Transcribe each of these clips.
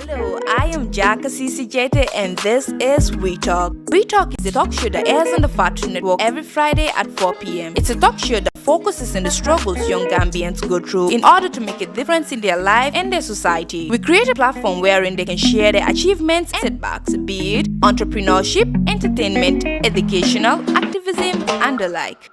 Hello, I am Jaka Ceesay Jaitah and this is We Talk. We Talk is a talk show that airs on the Fatu Network every Friday at 4 p.m. It's a talk show that focuses on the struggles young Gambians go through in order to make a difference in their life and their society. We create a platform wherein they can share their achievements and setbacks, be it entrepreneurship, entertainment, educational, activism, and the like.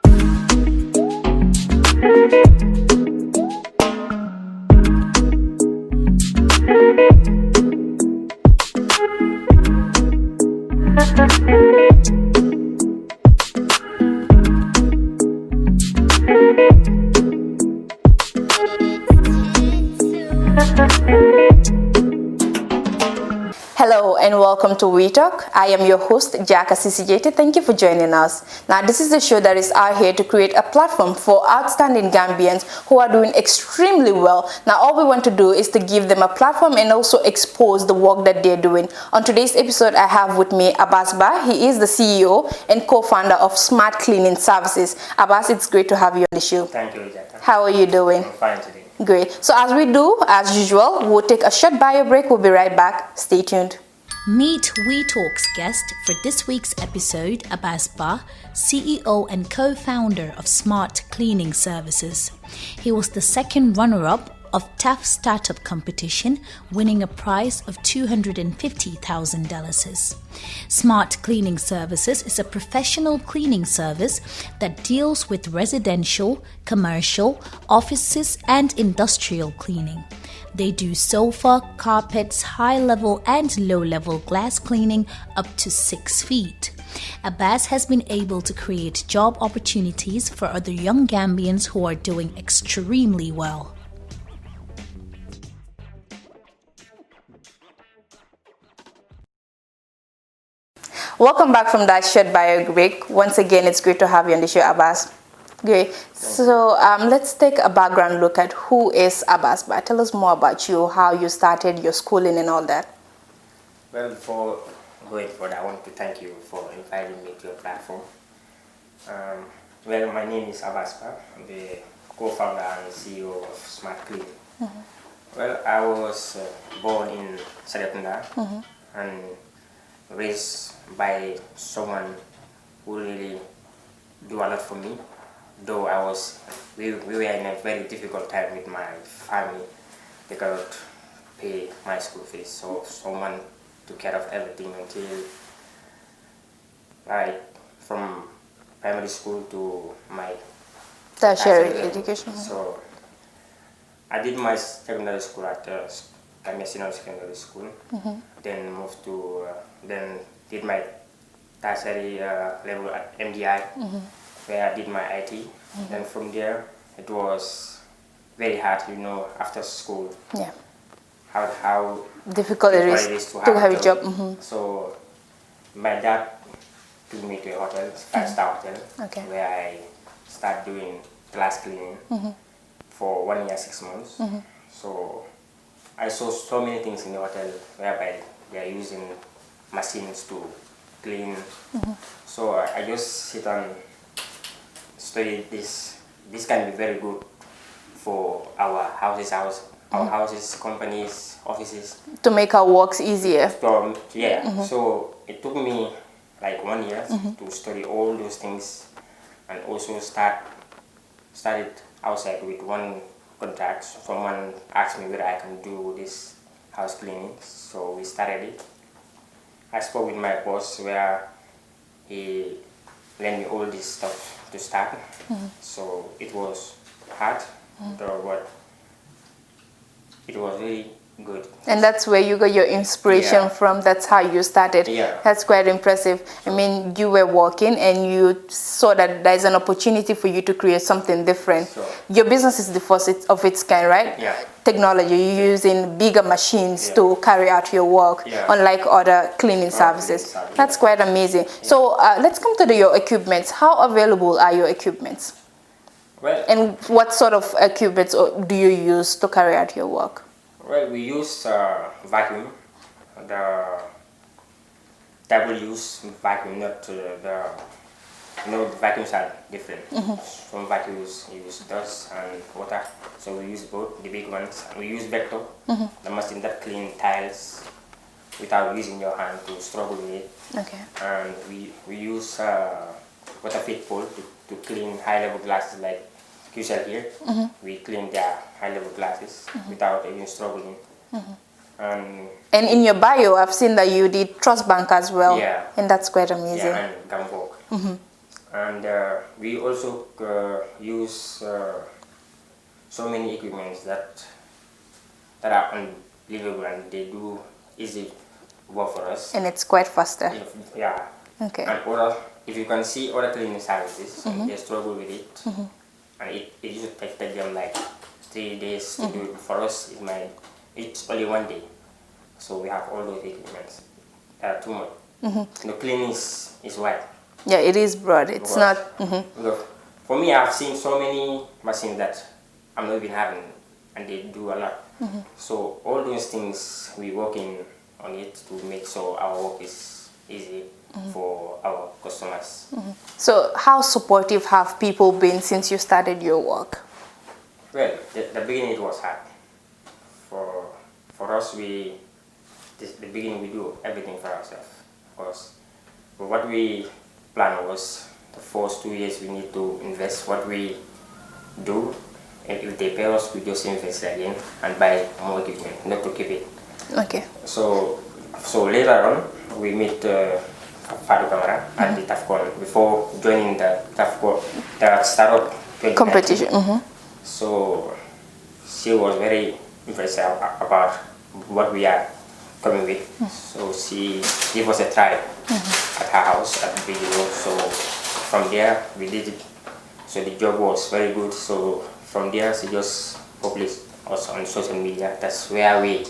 Hello and welcome to We Talk. I am your host, Jaka Ceesay Jaitah. Thank you for joining us. Now, this is the show that is out here to create a platform for outstanding Gambians who are doing extremely well. Now, all we want to do is to give them a platform and also expose the work that they're doing. On today's episode, I have with me Abbas Ba. He is the CEO and co-founder of Smart Cleaning Services. Abbas, it's great to have you on the show. Thank you, Jaka. How are you doing? I'm fine today. Great. So as we do, as usual, we'll take a short bio break. We'll be right back. Stay tuned. Meet We Talk's guest for this week's episode, Abbas Ba, CEO and co-founder of Smart Cleaning Services. He was the second runner-up of TAF Startup Competition, winning a prize of $250,000. Smart Cleaning Services is a professional cleaning service that deals with residential, commercial, offices, and industrial cleaning. They do sofa, carpets, high-level and low-level glass cleaning up to 6 feet. Abbas has been able to create job opportunities for other young Gambians who are doing extremely well. Welcome back from that short bio break. Once again, it's great to have you on the show, Abbas. Great. So let's take a background look at who is Abbas Ba. Tell us more about you, how you started your schooling and all that. Well, before going further, I want to thank you for inviting me to your platform. Well, my name is Abbas Ba. I'm the co-founder and CEO of Smart Cleaning. Well, I was born in Sadatunda and raised by someone who really do a lot for me. Though we were in a very difficult time with my family. They cannot pay my school fees, so someone took care of everything until, like, from primary school to my Tertiary education. So I did my secondary school at Gambian Secondary School. Then moved to then did my tertiary level at MDI, where I did my IT. Then from there, it was very hard, after school. Yeah. How difficult it is to have a job. So my dad took me to a hotel, five-star hotel, where I started doing glass cleaning for 1 year, 6 months. So I saw so many things in the hotel whereby they are using machines to clean. So I just sit and study this. This can be very good for our houses, companies, offices. To make our works easier. So, so it took me like 1 year to study all those things and also started outside with one contract. Someone asked me whether I can do this house cleaning, so we started it. I spoke with my boss where he lent me all this stuff to start. So it was hard, but it was really good. And that's where you got your inspiration from. That's how you started. That's quite impressive. I mean, you were working and you saw that there's an opportunity for you to create something different. Your business is the first of its kind, right? Technology, you're using bigger machines to carry out your work, unlike other cleaning services. That's quite amazing. So let's come to your equipments. How available are your equipments? Well, and what sort of equipments do you use to carry out your work? Well, we use vacuum, the double-use vacuum, not the vacuums are different. Some vacuums use dust and water, so we use both, the big ones. And we use vector, the machine that clean tiles without using your hand to struggle with it. Okay. And we use water feed pole to clean high-level glasses like QCell here. We clean their high-level glasses without even struggling. And in your bio, I've seen that you did Trust Bank as well. Yeah. And that's quite amazing. Yeah, and Gambian. And we also use so many equipments that are unbelievable, and they do easy work for us. And it's quite faster. Yeah. Okay. And if you can see other cleaning services, they struggle with it, and it usually take them like 3 days to do it. For us, it's only 1 day. So we have all those equipments. Too much. The cleaning is wide. Yeah, it is broad. It's not. Look, for me, I've seen so many machines that I'm not even having, and they do a lot. So all those things we working on it to make sure our work is easy for our customers. So how supportive have people been since you started your work? Well, the beginning it was hard. For us, the beginning we do everything for ourselves, of course. But what we planned was the first 2 years we need to invest what we do, and if they pay us, we just invest again and buy more equipment, not to keep it. Okay. So later on, we meet Fadu Camara at the TAFCON before joining the TAFCON, the startup Competition. So she was very impressed about what we are coming with. So she gave us a try at her house at the video. So from there we did it. So the job was very good. So from there she just published us on social media. That's where we.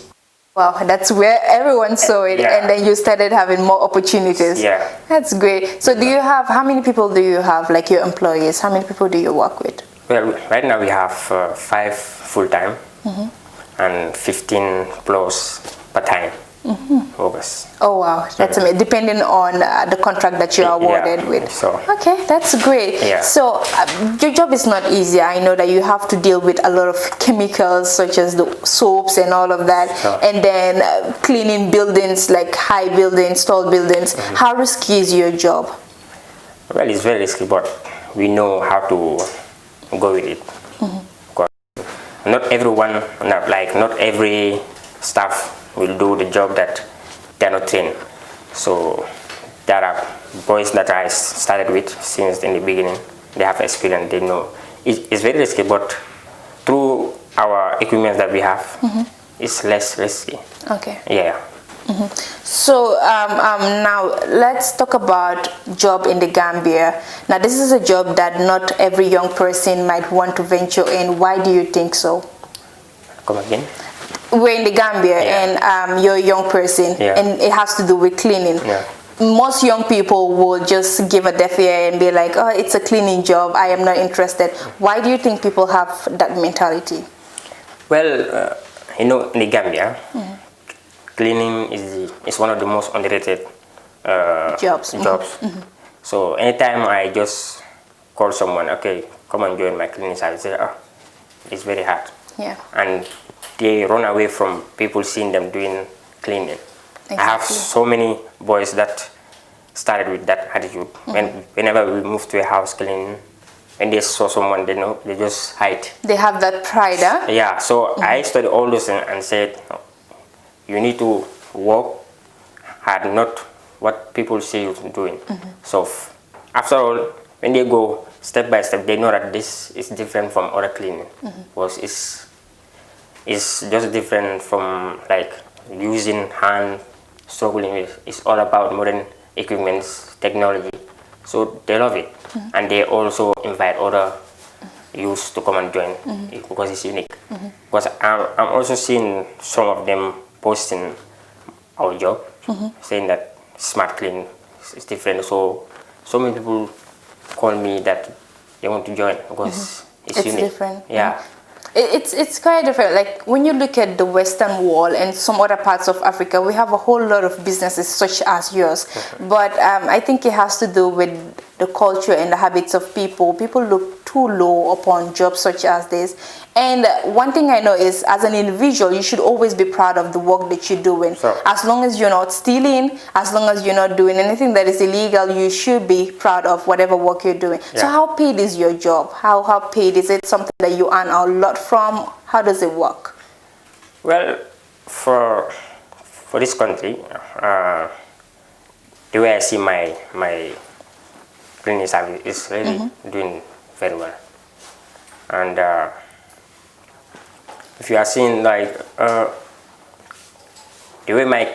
Wow, that's where everyone saw it, Yeah. and then you started having more opportunities. Yeah. That's great. So how many people do you have, like your employees? How many people do you work with? Well, right now we have 5 full-time and 15 plus part-time workers. Oh wow, that's amazing. Depending on the contract that you are awarded with. So. Okay, that's great. Yeah. So your job is not easy. I know that you have to deal with a lot of chemicals such as the soaps and all of that, and then cleaning buildings, like high buildings, tall buildings. How risky is your job? Well, it's very risky, but we know how to go with it. Not every staff will do the job that they're not trained. So there are boys that I started with since in the beginning. They have experience, they know. It's very risky, but through our equipment that we have, it's less risky. Okay. Yeah. So now let's talk about job in the Gambia. Now this is a job that not every young person might want to venture in. Why do you think so? Come again? We're in the Gambia, and you're a young person, and it has to do with cleaning. Most young people will just give a deaf ear and be like, oh, it's a cleaning job, I am not interested. Why do you think people have that mentality? Well, in the Gambia, cleaning is one of the most underrated jobs. So anytime I just call someone, okay, come and join my cleaning service, I say, oh, it's very hard. Yeah. And they run away from people seeing them doing cleaning. Exactly. I have so many boys that started with that attitude. Whenever we move to a house cleaning, when they saw someone they know, they just hide. They have that pride, huh? Yeah, so I studied all those and said, you need to work hard, not what people see you doing. So after all, when they go step by step, they know that this is different from other cleaning. Because it's just different from like using hand, struggling with. It's all about modern equipments, technology. So they love it. And they also invite other youths to come and join because it's unique. Because I'm also seeing some of them posting our job, saying that smart clean is different. So many people call me that they want to join because it's unique. Different. Yeah. It's quite different. Like when you look at the Western Wall and some other parts of Africa, we have a whole lot of businesses such as yours. But I think it has to do with the culture and the habits of people. People look too low upon jobs such as this. And one thing I know is, as an individual, you should always be proud of the work that you're doing. Sure. As long as you're not stealing, as long as you're not doing anything that is illegal, you should be proud of whatever work you're doing. Yeah. So how paid is your job? How paid is it? Something that you earn a lot from? How does it work? Well, for this country, the way I see my cleaning service is really doing very well. And if you are seeing like the way my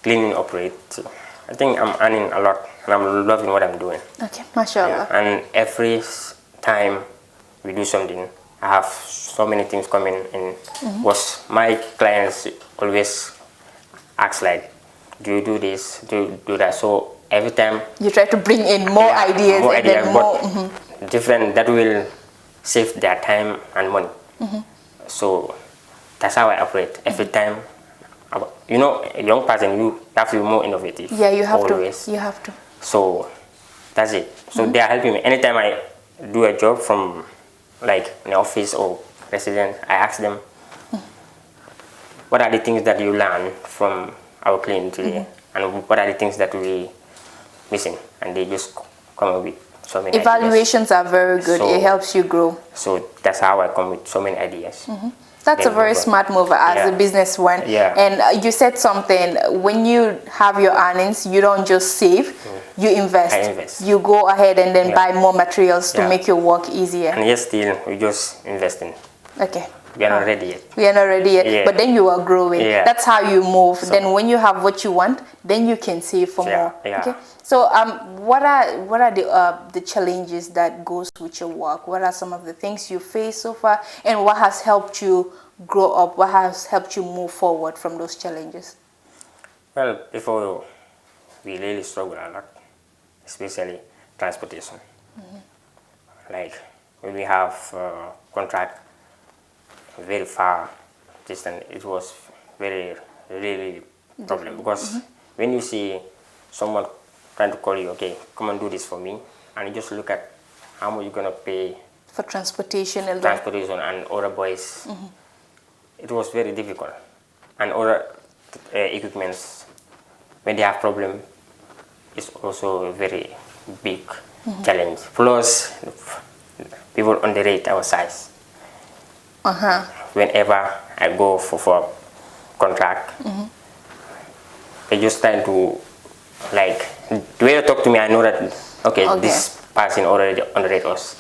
cleaning operates, I think I'm earning a lot and I'm loving what I'm doing. Okay, mashallah. Yeah. And every time we do something, I have so many things coming in. Was my clients always ask like, do you do this, do you do that? So every time You try to bring in more ideas more and ideas, then more. but different that will save their time and money. So that's how I operate. Every time, you know, a young person, you have to be more innovative. Yeah, you have always. to. You have to. So that's it. So they are helping me. Anytime I do a job from like an office or resident, I ask them, what are the things that you learn from our cleaning today? And what are the things that we missing? And they just come up with so many ideas. Evaluations are very good. So- It helps you grow. So that's how I come with so many ideas. That's a Then very move on. smart move as Yeah. a businessman. Yeah. And you said something, when you have your earnings, you don't just save, you invest. I invest. You go ahead and then Yeah. buy more materials to Yeah. make your work easier. And yes, still we just investing. Okay. We are not ready yet. We are not ready yet, Yeah. but then you are growing. Yeah. That's how you move. So- Then when you have what you want, then you can save for Yeah, more. yeah. Okay. So what are the challenges that goes with your work? What are some of the things you face so far, and what has helped you grow up? What has helped you move forward from those challenges? Well, before we really struggle a lot, especially transportation. Like when we have contract very far distance, it was really problem, because when you see someone trying to call you, okay, come and do this for me, and you just look at how much you're gonna pay For transportation alone. transportation and other boys, it was very difficult. And other equipments, when they have problem, it's also a very big challenge. Plus, people underrate our size. Whenever I go for contract, they just try to, like, the way they talk to me, I know that, okay. This person already underrate us.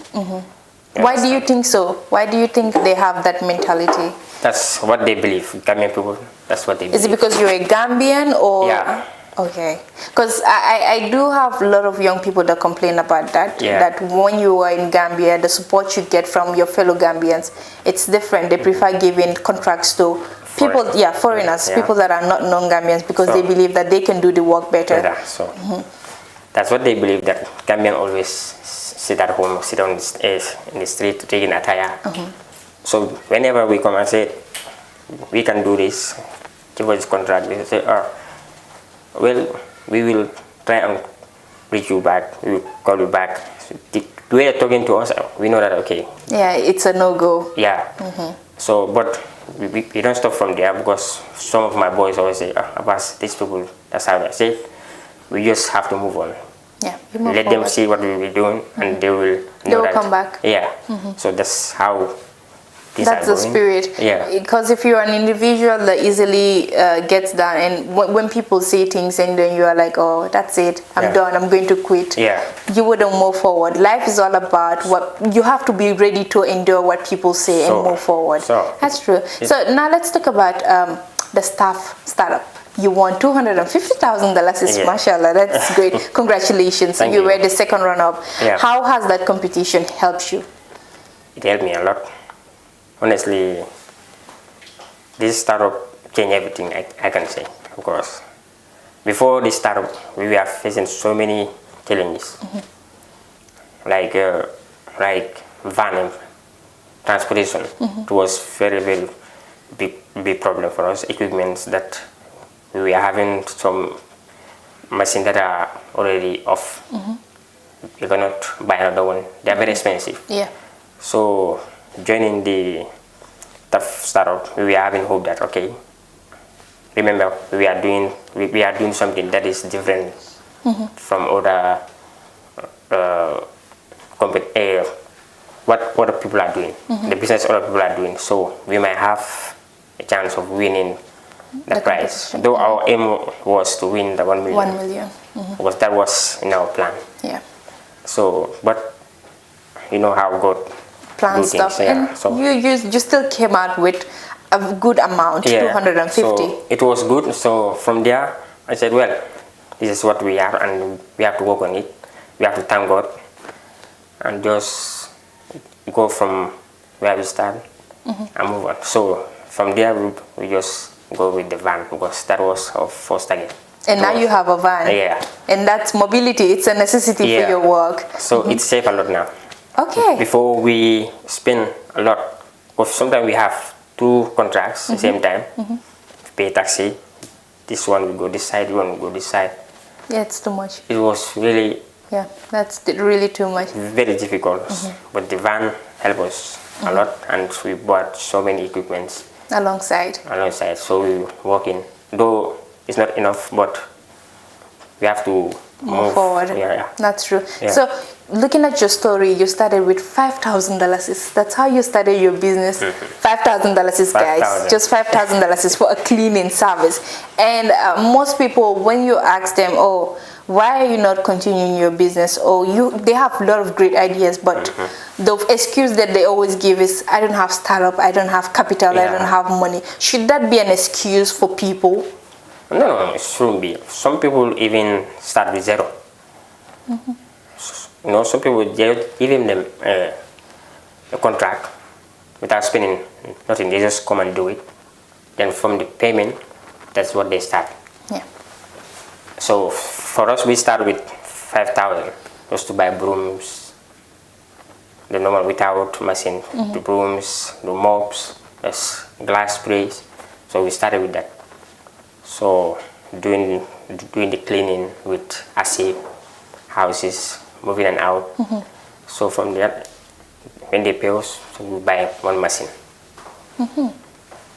Why do you think so? Why do you think they have that mentality? That's what they believe. Gambian people, that's what they believe. Is it because you're a Gambian or? Yeah. Okay. Because I do have a lot of young people that complain about that. Yeah. That when you are in Gambia, the support you get from your fellow Gambians, it's different. They prefer giving contracts to people, foreigners, Yeah. people that are not non-Gambians, because So- they believe that they can do the work better. So that's what they believe, that Gambian always sit at home, sit on in the street, taking attire. So whenever we come and say, we can do this, give us this contract, we say, well, we will try and reach you back, we will call you back. So the way they're talking to us, we know that, okay. Yeah, it's a no-go. Yeah. So, but we don't stop from there, because some of my boys always say, Abbas, these people, that's how I say. We just have to move on. Yeah, you move Let forward. them see what we will be doing, and they will They know will that. come back. Yeah. So that's how things That's are the going. spirit. Yeah. Because if you're an individual that easily gets done, and when people say things and then you are like, oh, that's it, I'm done, I'm going to quit. Yeah. You wouldn't move forward. Life is all about what you have to be ready to endure what people say and move forward. That's true. So now let's talk about the staff startup. You won $250,000. Mashallah, that's great. Congratulations. Thank you you. were the second runner-up. Yeah. How has that competition helped you? It helped me a lot. Honestly, this startup changed everything, I can say, of course. Before this startup, we were facing so many challenges. Like van transportation. It was very big problem for us. Equipments that we are having some machines that are already off. You cannot buy another one. They are very expensive. Yeah. So joining the tough startup, we are having hope that okay. Remember, we are doing something that is different from other what other people are doing, the business other people are doing. So we might have a chance of winning the prize. Though our aim was to win the 1 million. 1 million. Because that was in our plan. Yeah. So, but you know how God Plan do stuff. things. Yeah. And So you still came out with a good amount, 250. So it was good. So from there, I said, well, this is what we have, and we have to work on it. We have to thank God and just go from where we started and move on. So from there, we just go with the van because that was our first target. And now you have a van. Yeah. And that's mobility. It's a necessity for your work. So it's safe a lot now. Okay. Before we spend a lot, because sometimes we have 2 contracts at the same time. Pay taxi. This one will go this side, one will go this side. Yeah, it's too much. It was really that's really too much. very difficult. But the van helped us a lot, and we bought so many equipments Alongside. So we working. Though it's not enough, but we have to move forward. Yeah. That's true. Yeah. So looking at your story, you started with $5,000. That's how you started your business. $5,000, guys. Just $5,000 for a cleaning service. And most people, when you ask them, oh, why are you not continuing your business? They have a lot of great ideas, but the excuse that they always give is, I don't have startup, I don't have capital, I don't have money. Should that be an excuse for people? No, it shouldn't be. Some people even start with zero. You know, some people give them a contract without spending nothing. They just come and do it. Then from the payment, that's what they start. Yeah. So for us, we start with 5,000 just to buy brooms, the normal without machine, the brooms, the mops, the glass sprays. So we started with that. So doing the cleaning with AC houses, moving and out. So from there, when they pay us, so we buy 1 machine.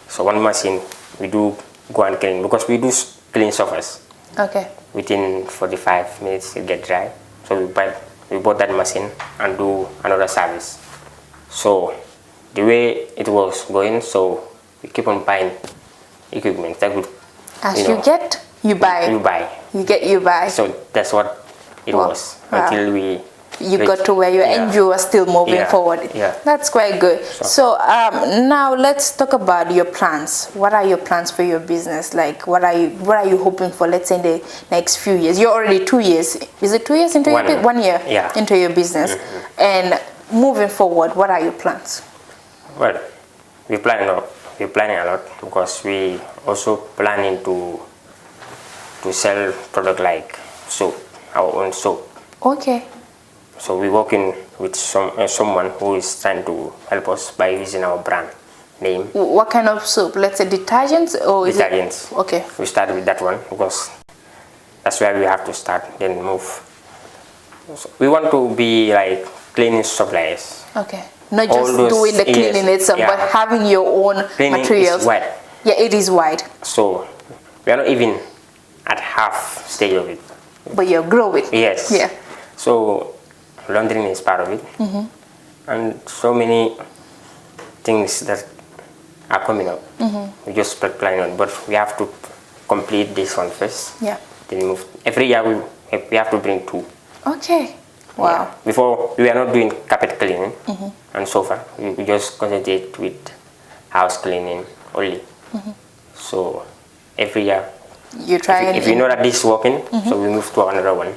So 1 machine, we do go and clean because we do clean sofas. Okay. Within 45 minutes, it get dry. So we bought that machine and do another service. So the way it was going, so we keep on buying equipment that would. As you get, you buy. You buy. You get, you buy. So that's what it was until we. You got to where you and you are still moving forward. Yeah. That's quite good. So now let's talk about your plans. What are your plans for your business? Like what are you hoping for? Let's say in the next few years. You're already 2 years. Is it 2 years into your business? 1 year into your business. And moving forward, what are your plans? Well, we're planning a lot because we also planning to sell product like soap, our own soap. Okay. So we're working with someone who is trying to help us by using our brand name. What kind of soap? Let's say detergents or is detergents. It? Okay. We started with that one because that's where we have to start, then move. So we want to be like cleaning suppliers. Okay. Not just doing the cleaning itself, but having your own cleaning materials. Is wide. Yeah, it is wide. So we are not even at half stage of it. But you're growing. Yes. Yeah. So laundering is part of it, and so many things that are coming up. We just plan on, but we have to complete this one first. Yeah. Then move. Every year we have to bring 2. Okay. Wow. Yeah. Before we are not doing carpet cleaning, and so far we just concentrate with house cleaning only. So every year, you try if you know that this is working, so we move to another one.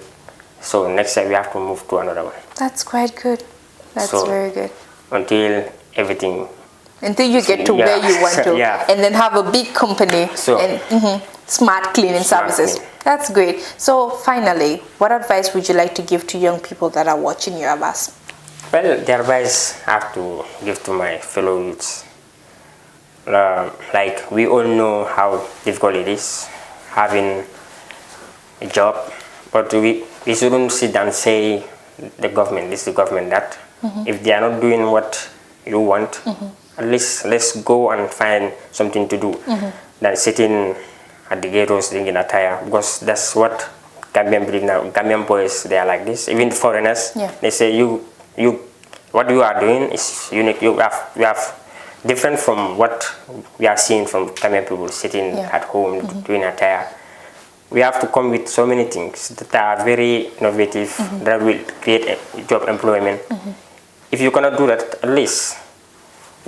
So next year we have to move to another one. That's quite good. That's very good. Until everything. Until you get to where you want to, and then have a big company and smart cleaning services. That's great. So finally, what advice would you like to give to young people that are watching you, Abbas? Well, the advice I have to give to my fellow youths, like we all know how difficult it is having a job, but we shouldn't sit and say the government this, the government that. If they are not doing what you want, at least let's go and find something to do than sitting at the ghettos drinking attire, because that's what Gambian believe now. Gambian boys, they are like this. Even foreigners, they say what you are doing is unique. You have different from what we are seeing from Gambian people sitting at home doing attire. We have to come with so many things that are very innovative, that will create a job employment. If you cannot do that, at least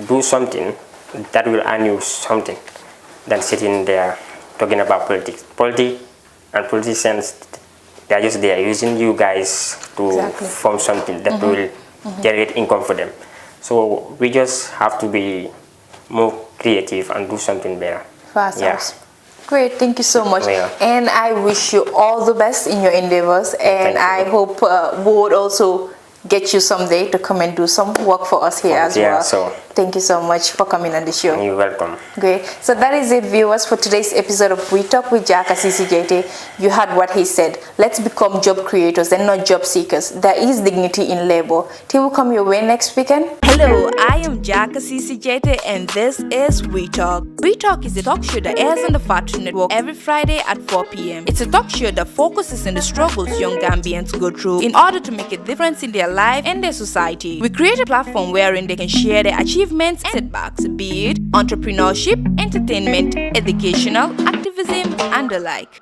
do something that will earn you something than sitting there talking about politics. Politics and politicians, they are just there using you guys to form something that will generate income for them. So we just have to be more creative and do something better. For ourselves. Great, thank you so much. And I wish you all the best in your endeavors, and I hope we would also get you someday to come and do some work for us here as well. So thank you so much for coming on the show. You're welcome. Great. So that is it, viewers, for today's episode of We Talk with Jaka Ceesay Jaitah. You heard what he said. Let's become job creators and not job seekers. There is dignity in labor. Till we come your way next weekend. Hello, I am Jaka Ceesay Jaitah, and this is We Talk. We Talk is a talk show that airs on the Fatu Network every Friday at 4 p.m. It's a talk show that focuses on the struggles young Gambians go through in order to make a difference in their life and their society. We create a platform wherein they can share their achievements and setbacks, be it entrepreneurship, entertainment, educational, activism, and the like.